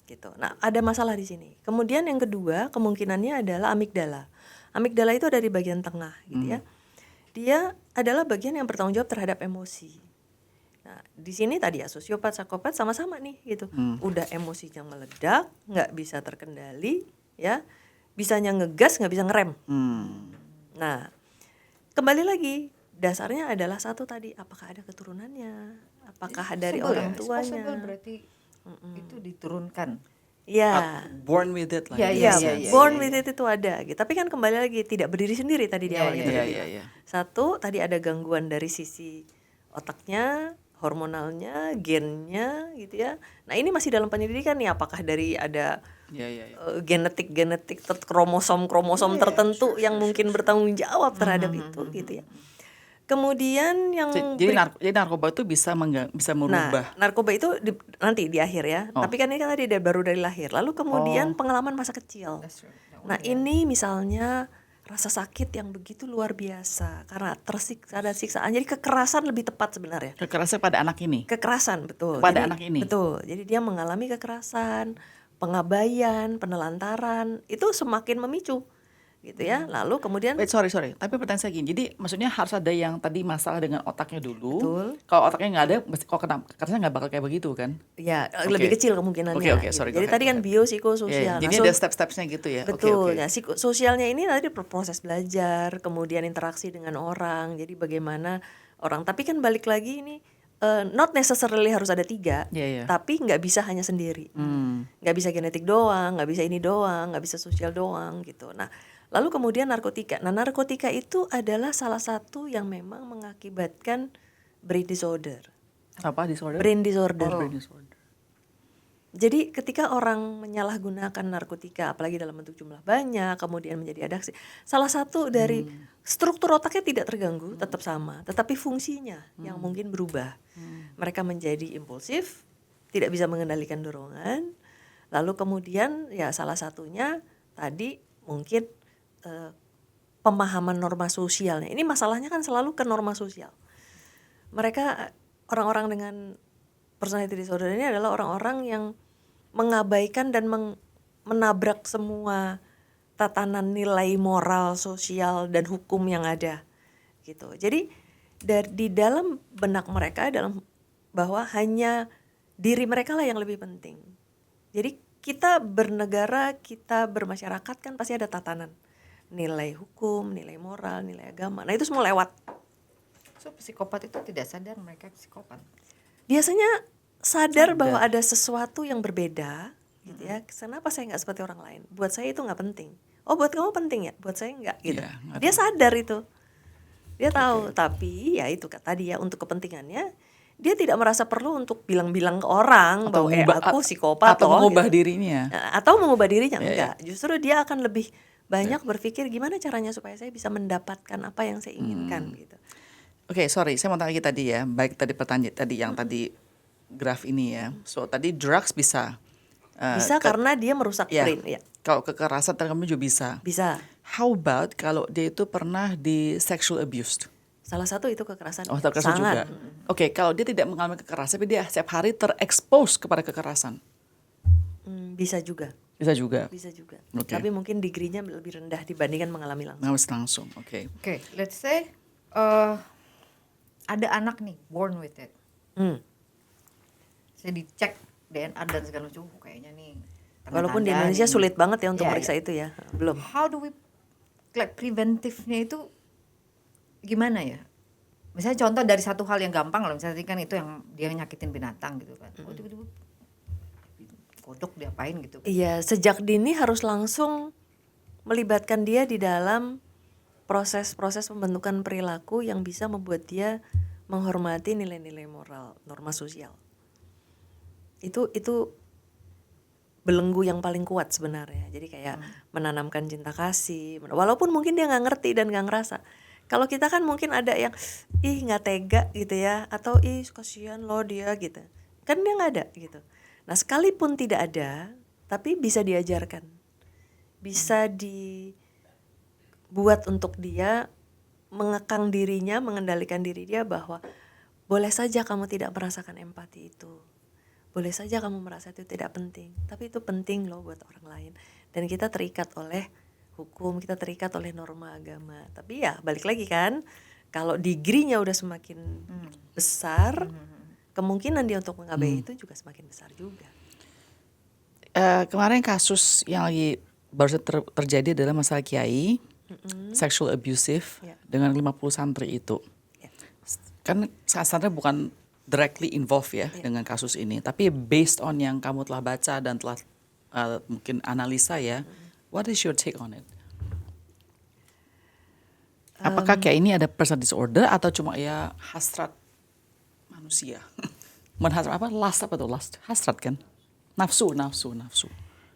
gitu. Nah, ada masalah di sini. Kemudian yang kedua, kemungkinannya adalah amigdala. Amigdala itu ada di bagian tengah gitu ya. Dia adalah bagian yang bertanggung jawab terhadap emosi. Nah, di sini tadi ya sosiopat, psikopat sama-sama nih gitu. Udah emosinya meledak, nggak bisa terkendali, ya, bisanya ngegas, nggak bisa ngerem. Nah, kembali lagi dasarnya adalah satu tadi, apakah ada keturunannya, apakah dari Possible orang ya? It's tuanya. possible berarti itu diturunkan. Ya, Born with it lah. Ya, in ya, a ya, sense. ya. born with it itu ada gitu. Tapi kan kembali lagi tidak berdiri sendiri tadi di Ya, awal ya, kita ya, udah ya, bilang. ya. Satu, tadi ada gangguan dari sisi otaknya, hormonalnya, gennya gitu ya. Nah, ini masih dalam penyelidikan nih, apakah dari ada Ya, ya, ya. genetik kromosom tertentu yang mungkin bertanggung jawab terhadap itu gitu ya. Kemudian yang Jadi narkoba itu bisa merubah. Nah, narkoba itu nanti di akhir ya. Tapi kan ini kan tadi baru dari lahir. Lalu kemudian pengalaman masa kecil. That's true. Nah, ini misalnya rasa sakit yang begitu luar biasa karena tersiksa, ada siksaan. Jadi kekerasan lebih tepat sebenarnya. Kekerasan pada anak ini. Kekerasan, betul. Pada Jadi, anak ini. Betul. Jadi dia mengalami kekerasan, pengabaian, penelantaran, itu semakin memicu gitu ya. Lalu kemudian Wait, sorry. Tapi pertanyaan saya gini, jadi maksudnya harus ada yang tadi masalah dengan otaknya dulu. Betul. Kalau otaknya nggak ada, kok kekerasan nggak bakal kayak begitu kan? ya Oke. lebih kecil kemungkinannya. Oke, gitu. sorry, go Jadi ahead, tadi go kan ahead. biopsikososial. Jadi Nah, ada step-stepsnya gitu ya. Oke, Betul, oke. ya psikososialnya ini tadi proses belajar, kemudian interaksi dengan orang. Jadi bagaimana orang, tapi kan balik lagi ini not necessarily harus ada 3, Iya, iya. tapi nggak bisa hanya sendiri, nggak bisa genetik doang, nggak bisa ini doang, nggak bisa sosial doang gitu. Nah, lalu kemudian narkotika. Nah, narkotika itu adalah salah satu yang memang mengakibatkan brain disorder. Apa disorder? Brain disorder. Brain disorder. Jadi ketika orang menyalahgunakan narkotika, apalagi dalam bentuk jumlah banyak, kemudian menjadi adiksi, salah satu dari struktur otaknya tidak terganggu, tetap sama, tetapi fungsinya yang mungkin berubah. Mereka menjadi impulsif, tidak bisa mengendalikan dorongan, lalu kemudian ya salah satunya tadi mungkin pemahaman norma sosialnya. Ini masalahnya kan selalu ke norma sosial. Mereka orang-orang dengan personality disorder ini adalah orang-orang yang mengabaikan dan menabrak semua tatanan nilai moral, sosial dan hukum yang ada gitu. Jadi di dalam benak mereka dalam bahwa hanya diri mereka lah yang lebih penting. Jadi kita bernegara, kita bermasyarakat kan pasti ada tatanan nilai hukum, nilai moral, nilai agama. Nah, itu semua lewat. So psikopat itu tidak sadar mereka psikopat. Biasanya sadar bahwa ada sesuatu yang berbeda gitu ya. Kenapa saya nggak seperti orang lain? Buat saya itu nggak penting. Oh, buat kamu penting ya? Buat saya nggak gitu. Iya, nggak Dia sadar itu. Dia tahu, tapi ya itu tadi ya untuk kepentingannya dia tidak merasa perlu untuk bilang-bilang ke orang Atau bahwa aku psikopat atau loh mengubah gitu. dirinya. Atau mengubah dirinya, Ya, enggak. Justru dia akan lebih banyak berpikir gimana caranya supaya saya bisa mendapatkan apa yang saya inginkan gitu. Oke, sorry, saya mau tanya lagi tadi ya. Baik tadi pertanyaan tadi yang tadi graf ini ya. So tadi drugs bisa. Bisa karena dia merusak Ya. brain, ya. Kalau kekerasan terkadang juga bisa. Bisa. How about kalau dia itu pernah di sexual abused? Salah satu itu kekerasan. Oh, kekerasan juga. Sangat. Oke, kalau dia tidak mengalami kekerasan, tapi dia setiap hari terekspos kepada kekerasan, Bisa juga. bisa juga. Bisa juga. Oke. Tapi mungkin degree-nya lebih rendah dibandingkan mengalami langsung. Harus langsung. Oke. Oke, let's say ada anak nih born with it. Saya dicek DNA dan segala macam, kayaknya nih. Walaupun di tanda-tanda Indonesia nih. sulit banget ya untuk Iya, meriksa iya. itu ya. Belum. How do we preventifnya itu gimana ya? Misalnya contoh dari satu hal yang gampang loh, misalnya kan itu yang dia nyakitin binatang gitu kan. Oh, tiba-tiba kodok diapain gitu. Iya, sejak dini harus langsung melibatkan dia di dalam proses-proses pembentukan perilaku yang bisa membuat dia menghormati nilai-nilai moral, norma sosial. Itu belenggu yang paling kuat sebenarnya. Jadi kayak menanamkan cinta kasih, walaupun mungkin dia nggak ngerti dan nggak ngerasa. Kalau kita kan mungkin ada yang nggak tega gitu ya, atau kasihan loh dia gitu. Kan dia nggak ada gitu. Nah sekalipun tidak ada, tapi bisa diajarkan, bisa dibuat untuk dia mengekang dirinya, mengendalikan diri dia bahwa boleh saja kamu tidak merasakan empati itu. Boleh saja kamu merasa itu tidak penting, tapi itu penting loh buat orang lain. Dan kita terikat oleh hukum, kita terikat oleh norma agama. Tapi ya balik lagi kan, kalau degree-nya udah semakin besar, kemungkinan dia untuk mengabaikan itu juga semakin besar juga. Kemarin kasus yang lagi baru terjadi adalah masalah kiai sexual abusive Ya. dengan 50 santri itu. Ya. Kan santri bukan directly involved ya dengan kasus ini, tapi based on yang kamu telah baca dan telah mungkin analisa ya, what is your take on it? Apakah kayak ini ada person disorder atau cuma ya hasrat manusia? Hasrat apa? Lust, hasrat kan? Nafsu.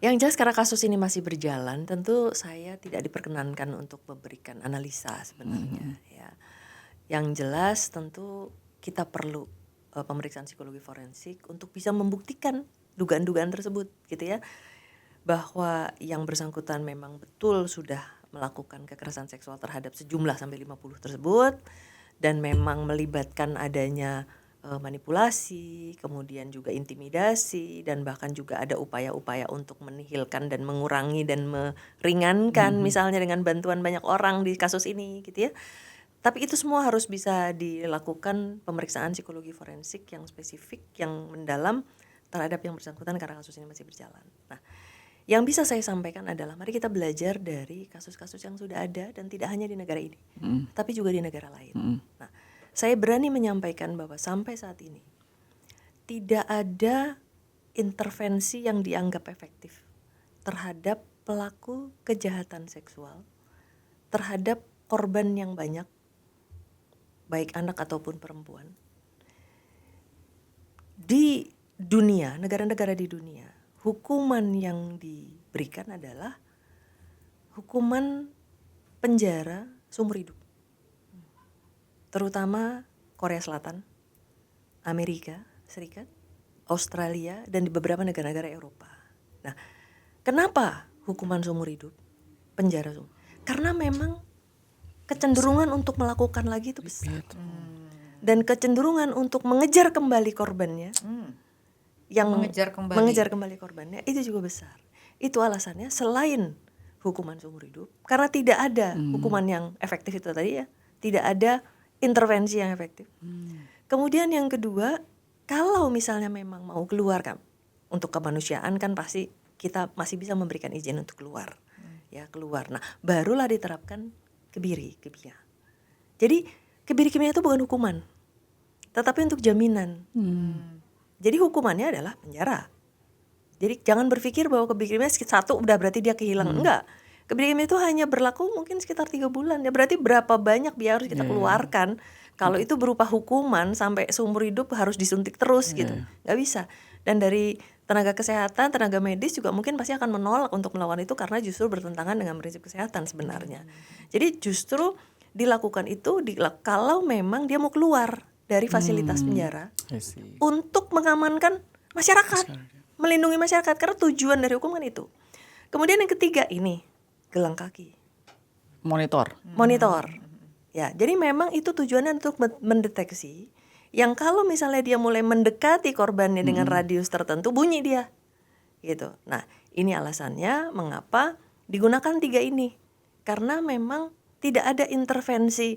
Yang jelas karena kasus ini masih berjalan, tentu saya tidak diperkenankan untuk memberikan analisa sebenarnya. Ya. Yang jelas tentu kita perlu pemeriksaan psikologi forensik untuk bisa membuktikan dugaan-dugaan tersebut, gitu ya, bahwa yang bersangkutan memang betul sudah melakukan kekerasan seksual terhadap sejumlah sampai 50 tersebut, dan memang melibatkan adanya manipulasi, kemudian juga intimidasi, dan bahkan juga ada upaya-upaya untuk menihilkan dan mengurangi dan meringankan misalnya dengan bantuan banyak orang di kasus ini, gitu ya. Tapi itu semua harus bisa dilakukan pemeriksaan psikologi forensik yang spesifik, yang mendalam terhadap yang bersangkutan karena kasus ini masih berjalan. Nah, yang bisa saya sampaikan adalah mari kita belajar dari kasus-kasus yang sudah ada dan tidak hanya di negara ini, tapi juga di negara lain. Nah, saya berani menyampaikan bahwa sampai saat ini tidak ada intervensi yang dianggap efektif terhadap pelaku kejahatan seksual, terhadap korban yang banyak, baik anak ataupun perempuan. Di dunia, negara-negara di dunia, hukuman yang diberikan adalah hukuman penjara seumur hidup. Terutama Korea Selatan, Amerika Serikat, Australia, dan di beberapa negara-negara Eropa. Nah, kenapa hukuman seumur hidup, penjara seumur? Karena memang kecenderungan untuk melakukan lagi itu besar. Dan kecenderungan untuk mengejar kembali korbannya, yang mengejar kembali korbannya itu juga besar. Itu alasannya selain hukuman seumur hidup, karena tidak ada hukuman yang efektif itu tadi ya, tidak ada intervensi yang efektif. Kemudian yang kedua, kalau misalnya memang mau keluar kan, untuk kemanusiaan kan pasti kita masih bisa memberikan izin untuk keluar, ya keluar. Nah, barulah diterapkan kebiri kimia. Jadi kebiri kimia itu bukan hukuman, tetapi untuk jaminan. Jadi hukumannya adalah penjara. Jadi jangan berpikir bahwa kebiri kimia satu udah berarti dia kehilangan. Enggak. Kebiri kimia itu hanya berlaku mungkin sekitar 3 bulan. Ya berarti berapa banyak biaya harus kita keluarkan Kalau itu berupa hukuman sampai seumur hidup harus disuntik terus gitu, nggak bisa. Dan dari tenaga kesehatan, tenaga medis juga mungkin pasti akan menolak untuk melakukan itu karena justru bertentangan dengan prinsip kesehatan sebenarnya. Jadi justru dilakukan itu kalau memang dia mau keluar dari fasilitas penjara I see. untuk mengamankan masyarakat, melindungi masyarakat, karena tujuan dari hukum kan itu. Kemudian yang ketiga ini gelang kaki, Monitor. monitor. Ya, jadi memang itu tujuannya untuk mendeteksi yang kalau misalnya dia mulai mendekati korbannya dengan radius tertentu, bunyi dia, gitu. Nah, ini alasannya mengapa digunakan 3 ini, karena memang tidak ada intervensi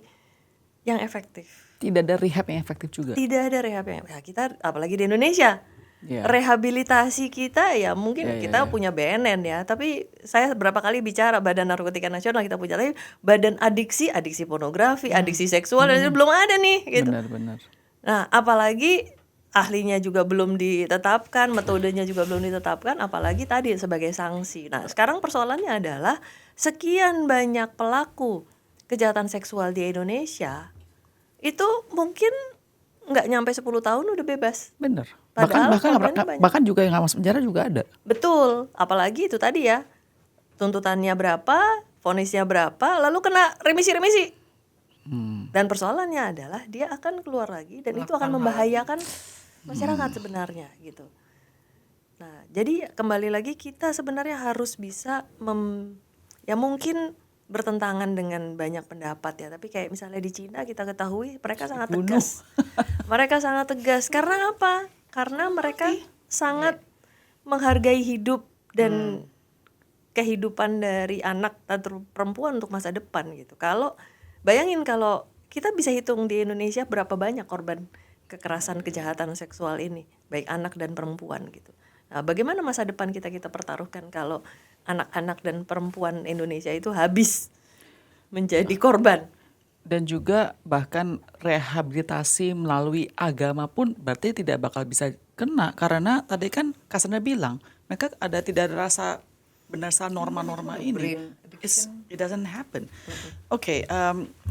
yang efektif. Tidak ada rehab yang efektif juga. Tidak ada rehab yang kita apalagi di Indonesia. Yeah. Rehabilitasi kita ya mungkin kita punya BNN ya, tapi saya berapa kali bicara Badan Narkotika Nasional kita punya, tapi badan adiksi pornografi, adiksi seksual dan itu belum ada nih gitu. Benar-benar. Nah, apalagi ahlinya juga belum ditetapkan, metodenya juga belum ditetapkan, apalagi tadi sebagai sanksi. Nah, sekarang persoalannya adalah sekian banyak pelaku kejahatan seksual di Indonesia itu mungkin nggak nyampe 10 tahun udah bebas. Benar. Padahal Bahkan korbannya banyak. bahkan juga yang nggak masuk penjara juga ada. Betul, apalagi itu tadi ya, tuntutannya berapa, vonisnya berapa, lalu kena remisi-remisi. Dan persoalannya adalah dia akan keluar lagi dan itu akan membahayakan masyarakat sebenarnya gitu. Nah, jadi kembali lagi kita sebenarnya harus bisa ya mungkin bertentangan dengan banyak pendapat ya, tapi kayak misalnya di Cina kita ketahui mereka sangat tegas. Mereka sangat tegas karena apa? Karena mereka sangat menghargai hidup dan kehidupan dari anak dan perempuan untuk masa depan gitu. Kalau bayangin kalau kita bisa hitung di Indonesia berapa banyak korban kekerasan kejahatan seksual ini, baik anak dan perempuan gitu. Nah, bagaimana masa depan kita pertaruhkan kalau anak-anak dan perempuan Indonesia itu habis menjadi korban? Dan juga bahkan rehabilitasi melalui agama pun berarti tidak bakal bisa kena, karena tadi kan Cassandra bilang mereka tidak ada rasa benar salah norma-norma ini. It doesn't happen. Okay,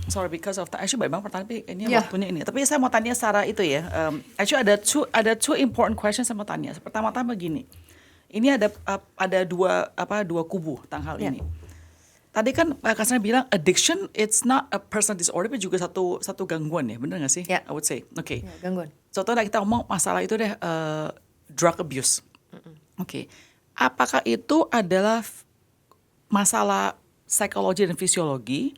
sorry because of time. Actually banyak pertanyaan, tapi ini waktunya ini. Tapi saya mau tanya secara itu ya. Actually ada two important questions saya mau tanya. Pertama-tama begini. Ini ada dua kubu tentang hal ini. Tadi kan Cassandra bilang addiction it's not a personal disorder, tapi juga satu gangguan ya, benar nggak sih? Ya. I would say. Oke. Ya, gangguan. Contohnya kita ngomong masalah itu deh drug abuse. Oke. Apakah itu adalah masalah psikologi dan fisiologi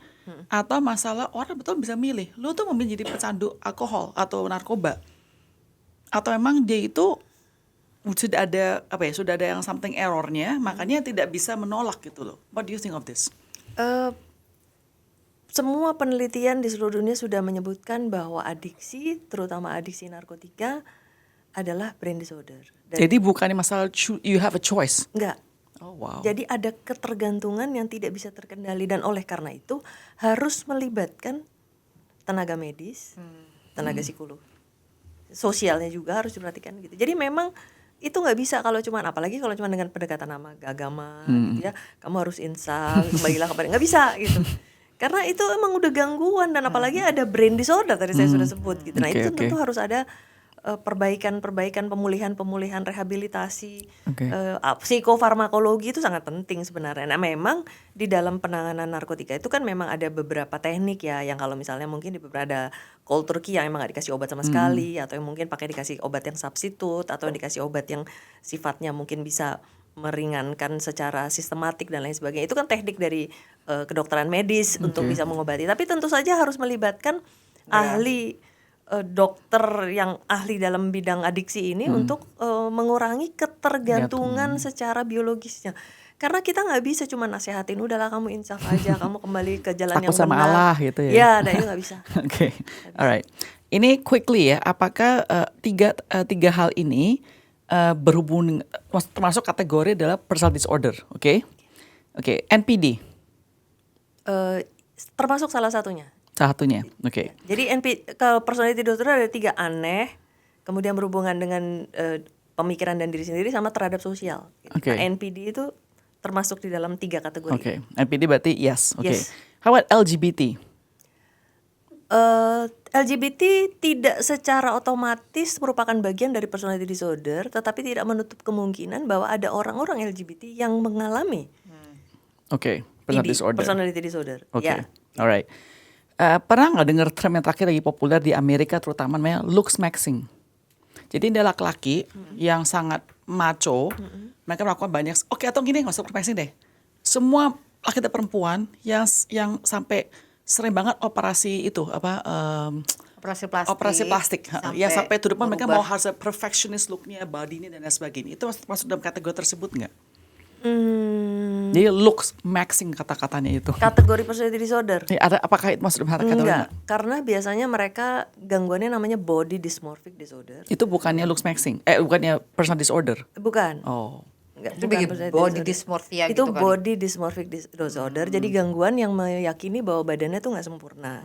atau masalah orang betul bisa milih, lu tuh mau menjadi pecandu alkohol atau narkoba, atau emang dia itu sudah ada yang something errornya, makanya tidak bisa menolak gitu loh. What do you think of this? Semua penelitian di seluruh dunia sudah menyebutkan bahwa adiksi, terutama adiksi narkotika, adalah brain disorder. Jadi bukannya masalah you have a choice. Enggak. Oh wow. Jadi ada ketergantungan yang tidak bisa terkendali dan oleh karena itu harus melibatkan tenaga medis, tenaga psikolog, sosialnya juga harus diperhatikan gitu. Jadi memang itu nggak bisa kalau cuman, apalagi kalau cuman dengan pendekatan agama gitu ya, kamu harus insaf, kembalilah kepada, nggak bisa gitu. Karena itu emang udah gangguan dan apalagi ada brain disorder tadi saya sudah sebut gitu. Nah itu tentu harus ada perbaikan, pemulihan, rehabilitasi, psikofarmakologi itu sangat penting sebenarnya. Nah memang di dalam penanganan narkotika itu kan memang ada beberapa teknik ya, yang kalau misalnya mungkin di beberapa ada cold turkey yang emang gak dikasih obat sama sekali, atau yang mungkin pakai dikasih obat yang substitut, atau yang dikasih obat yang sifatnya mungkin bisa meringankan secara sistematik dan lain sebagainya. Itu kan teknik dari kedokteran medis untuk bisa mengobati. Tapi tentu saja harus melibatkan ahli dokter yang ahli dalam bidang adiksi ini untuk mengurangi ketergantungan secara biologisnya. Karena kita nggak bisa cuma nasehatin, udahlah kamu insaf aja, kamu kembali ke jalan yang benar. Takut sama Allah gitu ya. Ya, nah itu nggak bisa. Oke, alright. Ini quickly ya, apakah tiga hal ini berhubung termasuk kategori adalah personal disorder, oke? Oke, NPD. Termasuk salah satunya. Satunya, oke. Jadi kalau personality disorder ada 3: aneh, kemudian berhubungan dengan pemikiran dan diri sendiri, sama terhadap sosial. Oke. Nah, NPD itu termasuk di dalam 3 kategori. Oke, NPD berarti yes, oke. Yes. How about LGBT? LGBT tidak secara otomatis merupakan bagian dari personality disorder, tetapi tidak menutup kemungkinan bahwa ada orang-orang LGBT yang mengalami Oke, personality disorder. personality disorder. Oke, Ya. alright. Pernah nggak dengar term yang terakhir lagi populer di Amerika terutama namanya looks maxing? Jadi dia laki-laki yang sangat macho, mereka melakukan banyak. Oke, atau gini nggak usah maxing deh. Semua laki dan perempuan yang sampai sering banget operasi itu operasi plastik, ya sampai to the point mereka mau harus perfectionist looknya, body-nya dan lain sebagainya. Itu masuk dalam kategori tersebut nggak? Jadi looks maxing kata-katanya itu. Kategori personality disorder? Apakah itu masuk dalam kategori? Enggak, karena biasanya mereka gangguannya namanya body dysmorphic disorder. Itu bukannya looks maxing, bukannya personality disorder. Bukan. Oh. Enggak, Itu bukan bikin personality body disorder. dysmorphia Itu gitu kali. body dysmorphic disorder. Jadi gangguan yang meyakini bahwa badannya tuh nggak sempurna.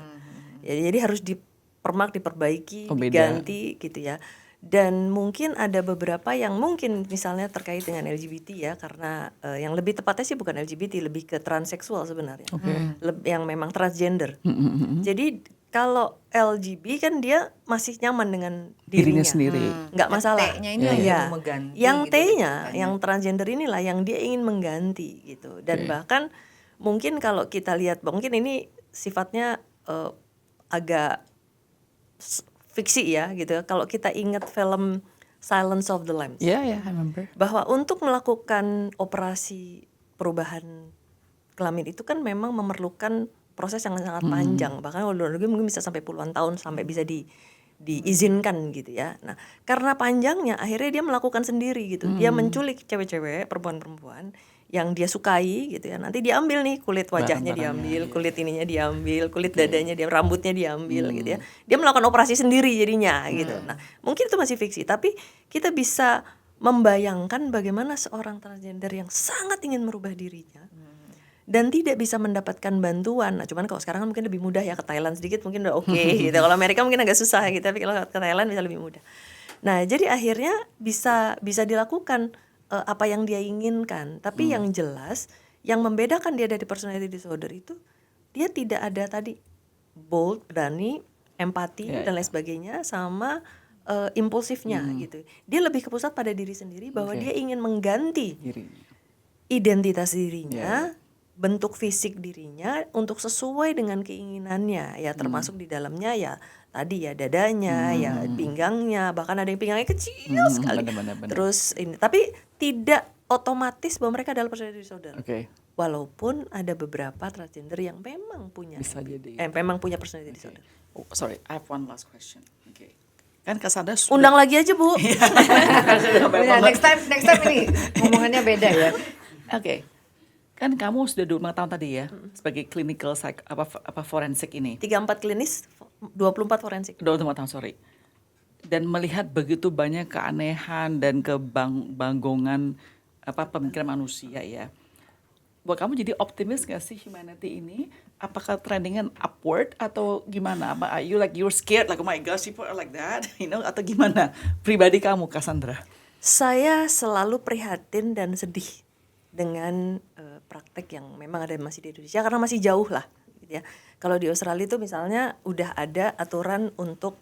Ya, jadi harus diperbaiki, Oh, beda. diganti gitu ya. Dan mungkin ada beberapa yang mungkin misalnya terkait dengan LGBT ya, karena yang lebih tepatnya sih bukan LGBT, lebih ke transseksual sebenarnya. Yang memang transgender. Jadi kalau LGB kan dia masih nyaman dengan Dirinya dirinya sendiri. nggak masalah. T-nya ini yang Iya. mau mengganti Yang gitu T-nya, kan. yang transgender inilah yang dia ingin mengganti gitu. Dan bahkan mungkin kalau kita lihat, mungkin ini sifatnya agak fiksi ya gitu. Kalau kita ingat film Silence of the Lambs, Yeah, I remember. bahwa untuk melakukan operasi perubahan kelamin itu kan memang memerlukan proses yang sangat panjang, bahkan kalau luar negeri mungkin bisa sampai puluhan tahun sampai bisa diizinkan gitu ya. Nah, karena panjangnya akhirnya dia melakukan sendiri gitu. Dia menculik cewek-cewek, perempuan-perempuan yang dia sukai gitu ya. Nanti diambil nih kulit wajahnya diambil, kulit ininya diambil, kulit dadanya dia, rambutnya diambil gitu ya. Dia melakukan operasi sendiri jadinya gitu. Nah, mungkin itu masih fiksi, tapi kita bisa membayangkan bagaimana seorang transgender yang sangat ingin merubah dirinya dan tidak bisa mendapatkan bantuan. Nah, cuman kalau sekarang kan mungkin lebih mudah ya, ke Thailand sedikit mungkin udah oke gitu. Kalau Amerika mungkin agak susah gitu, tapi kalau ke Thailand bisa lebih mudah. Nah, jadi akhirnya bisa dilakukan apa yang dia inginkan. Tapi yang jelas yang membedakan dia dari personality disorder itu dia tidak ada tadi bold, berani, empati dan lain sebagainya, sama impulsifnya gitu. Dia lebih ke pusat pada diri sendiri bahwa dia ingin mengganti identitas dirinya, bentuk fisik dirinya untuk sesuai dengan keinginannya ya, termasuk di dalamnya ya tadi ya dadanya, ya pinggangnya, bahkan ada yang pinggangnya kecil sekali. Benar. Terus ini, tapi tidak otomatis bahwa mereka adalah personality disorder. Oke. Walaupun ada beberapa transgender yang memang punya Bisa jadi. memang punya personality disorder. Oh, sorry, I have one last question. Okay. Kan Cassandra Undang lagi aja, Bu. Next time ini ngomongannya beda ya. Oke. Kan kamu sudah 25 tahun tadi ya sebagai clinical forensik ini. 34 klinis, 24 forensik. 25 tahun, sorry. Dan melihat begitu banyak keanehan dan kebanggongan pemikiran manusia ya. Buat kamu jadi optimis gak sih humanity ini? Apakah trendingnya upward atau gimana? Apa are you like you're scared like oh my gosh people are like that, you know, atau gimana? Pribadi kamu, Cassandra? Saya selalu prihatin dan sedih dengan praktek yang memang ada masih di Indonesia karena masih jauh lah gitu ya. Kalau di Australia itu misalnya udah ada aturan untuk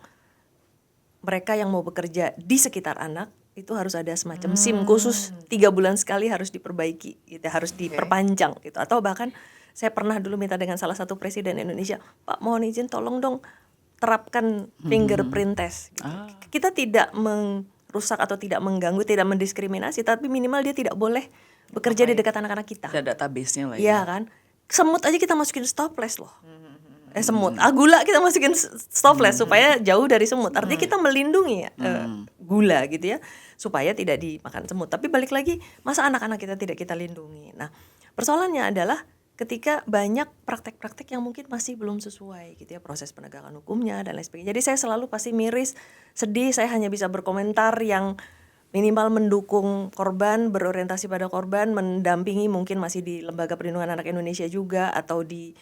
mereka yang mau bekerja di sekitar anak itu harus ada semacam SIM khusus 3 bulan sekali harus diperbaiki gitu, harus diperpanjang gitu. Atau bahkan saya pernah dulu minta dengan salah satu presiden Indonesia, Pak mohon izin tolong dong terapkan fingerprint test gitu. Kita tidak merusak atau tidak mengganggu, tidak mendiskriminasi, tapi minimal dia tidak boleh bekerja di dekat anak-anak kita. Ada database-nya lah ya. Iya kan? Semut aja kita masukin stopless loh. Semut. Gula kita masukin stopless supaya jauh dari semut. Artinya kita melindungi gula gitu ya, supaya tidak dimakan semut. Tapi balik lagi, masa anak-anak kita tidak kita lindungi. Nah, persoalannya adalah ketika banyak praktek-praktek yang mungkin masih belum sesuai gitu ya, proses penegakan hukumnya dan lain sebagainya. Jadi saya selalu pasti miris, sedih, saya hanya bisa berkomentar yang minimal mendukung korban, berorientasi pada korban, mendampingi mungkin masih di Lembaga Perlindungan Anak Indonesia juga atau di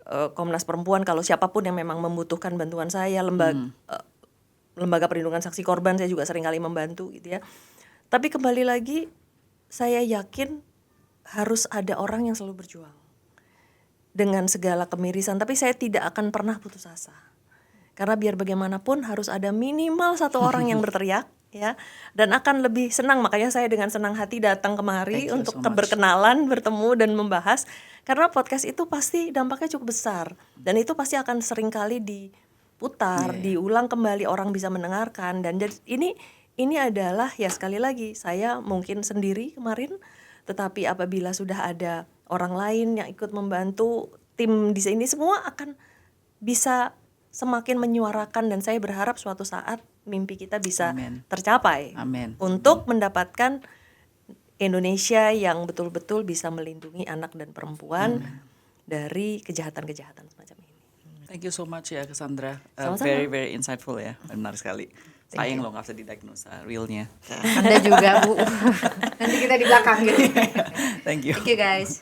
Komnas Perempuan kalau siapapun yang memang membutuhkan bantuan saya, Lembaga Perlindungan Saksi Korban saya juga seringkali membantu gitu ya. Tapi kembali lagi saya yakin harus ada orang yang selalu berjuang dengan segala kemirisan, tapi saya tidak akan pernah putus asa. Karena biar bagaimanapun harus ada minimal satu orang yang berteriak, ya. Dan akan lebih senang, makanya saya dengan senang hati datang kemari Thank you untuk so much. berkenalan, bertemu dan membahas. Karena podcast itu pasti dampaknya cukup besar dan itu pasti akan sering kali diputar, diulang kembali, orang bisa mendengarkan. Dan ini adalah, ya sekali lagi, saya mungkin sendiri kemarin, tetapi apabila sudah ada orang lain yang ikut membantu, tim di sini semua akan bisa semakin menyuarakan, dan saya berharap suatu saat mimpi kita bisa Amin. tercapai Amin. untuk mendapatkan Indonesia yang betul-betul bisa melindungi anak dan perempuan dari kejahatan-kejahatan semacam ini. Thank you so much ya Cassandra. Sama-sama. Very very insightful ya, benar sekali. Sayang loh nggak bisa didiagnosa realnya. Anda juga Bu. Nanti kita di belakang gitu. Thank you. Thank you guys.